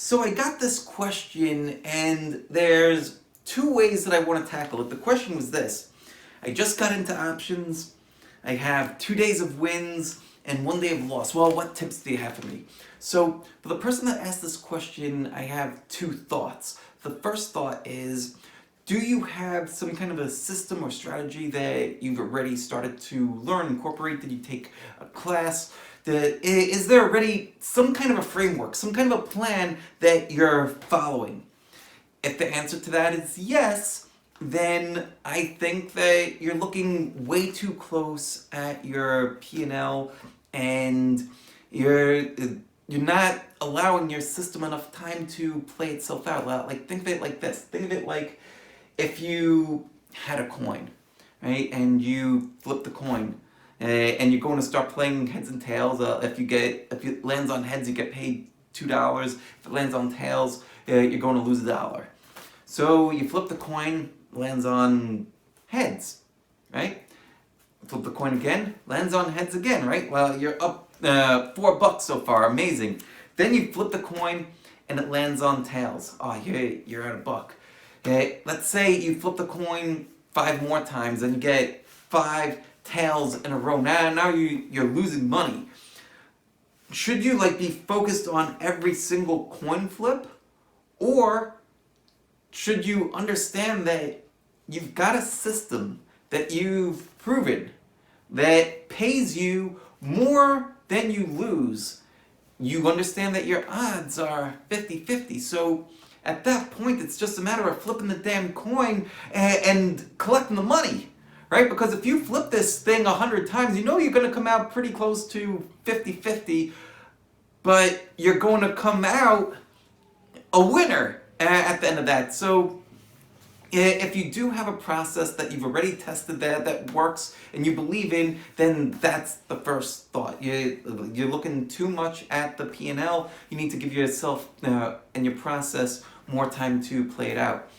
So I got this question, and there's two ways that I want to tackle it. The question was this: I just got into options. I have 2 days of wins and 1 day of loss. Well, what tips do you have for me? So for the person that asked this question, I have two thoughts. The first thought is, do you have some kind of a system or strategy that you've already started to learn, incorporate? Did you take a class? Is there already some kind of a framework, some kind of a plan that you're following? If the answer to that is yes, then I think that you're looking way too close at your P&L, and you're not allowing your system enough time to play itself out. Like, think of it like this. Think of it like if you had a coin, right? And you flip the coin, and you're going to start playing heads and tails. If it lands on heads, you get paid $2. If it lands on tails, you're going to lose $1. So you flip the coin, lands on heads, right? Flip the coin again, lands on heads again, right? Well, you're up $4 so far, amazing. Then you flip the coin and it lands on tails. Oh, you're at $1. Okay, let's say you flip the coin 5 more times and you get 5 tails in a row. Now you're losing money. Should you be focused on every single coin flip, or should you understand that you've got a system that you've proven that pays you more than you lose? You understand that your odds are 50-50. So at that point, it's just a matter of flipping the damn coin and collecting the money, right? Because if you flip this thing 100 times, you know you're going to come out pretty close to 50-50, but you're going to come out a winner at the end of that. So if you do have a process that you've already tested that works and you believe in, then that's the first thought. You're looking too much at the P&L. You need to give yourself and your process more time to play it out.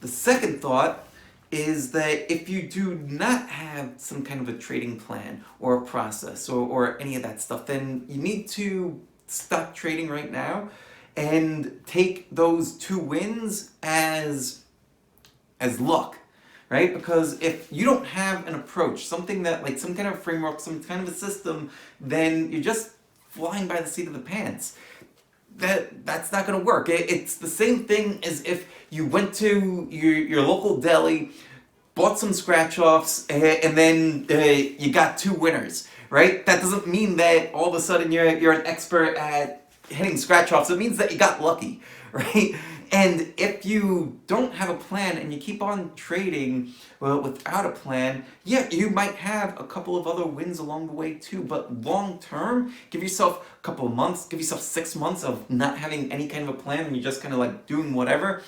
The second thought is that if you do not have some kind of a trading plan or a process or any of that stuff, then you need to stop trading right now and take those 2 wins as luck, right? Because if you don't have an approach, something that some kind of framework, some kind of a system, then you're just flying by the seat of the pants. That's not going to work. It's the same thing as if you went to your local deli, bought some scratch-offs, and then you got 2 winners, right? That doesn't mean that all of a sudden you're an expert at hitting scratch-offs. It means that you got lucky, right? And if you don't have a plan and you keep on trading without a plan, yeah, you might have a couple of other wins along the way too, but long term, give yourself a couple of months, give yourself 6 months of not having any kind of a plan and you're just kind of doing whatever.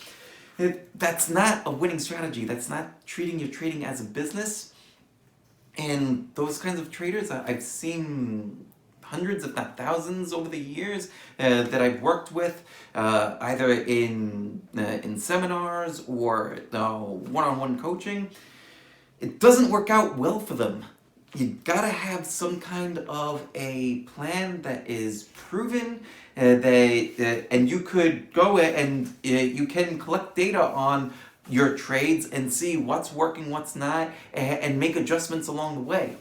That's not a winning strategy. That's not treating your trading as a business. And those kinds of traders, I've seen hundreds, if not thousands, over the years that I've worked with, either in seminars or one-on-one coaching. It doesn't work out well for them. You gotta have some kind of a plan that is proven, and you could go and you can collect data on your trades and see what's working, what's not, and make adjustments along the way.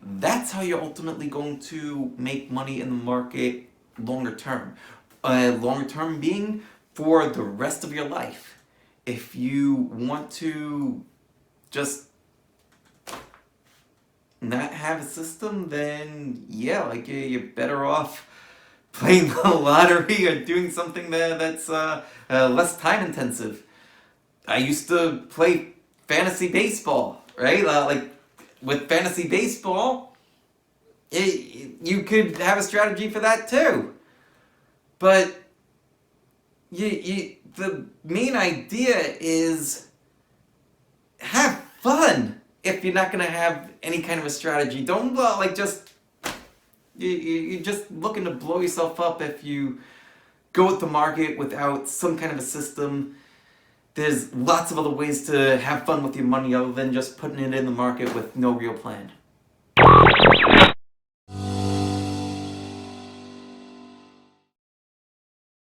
That's how you're ultimately going to make money in the market longer term. Longer term being for the rest of your life. If you want to just not have a system, then yeah, you're better off playing the lottery or doing something that's less time intensive. I used to play fantasy baseball, right? With fantasy baseball, you could have a strategy for that too. But the main idea is have fun. If you're not going to have any kind of a strategy, don't you're just looking to blow yourself up if you go with the market without some kind of a system. There's lots of other ways to have fun with your money other than just putting it in the market with no real plan.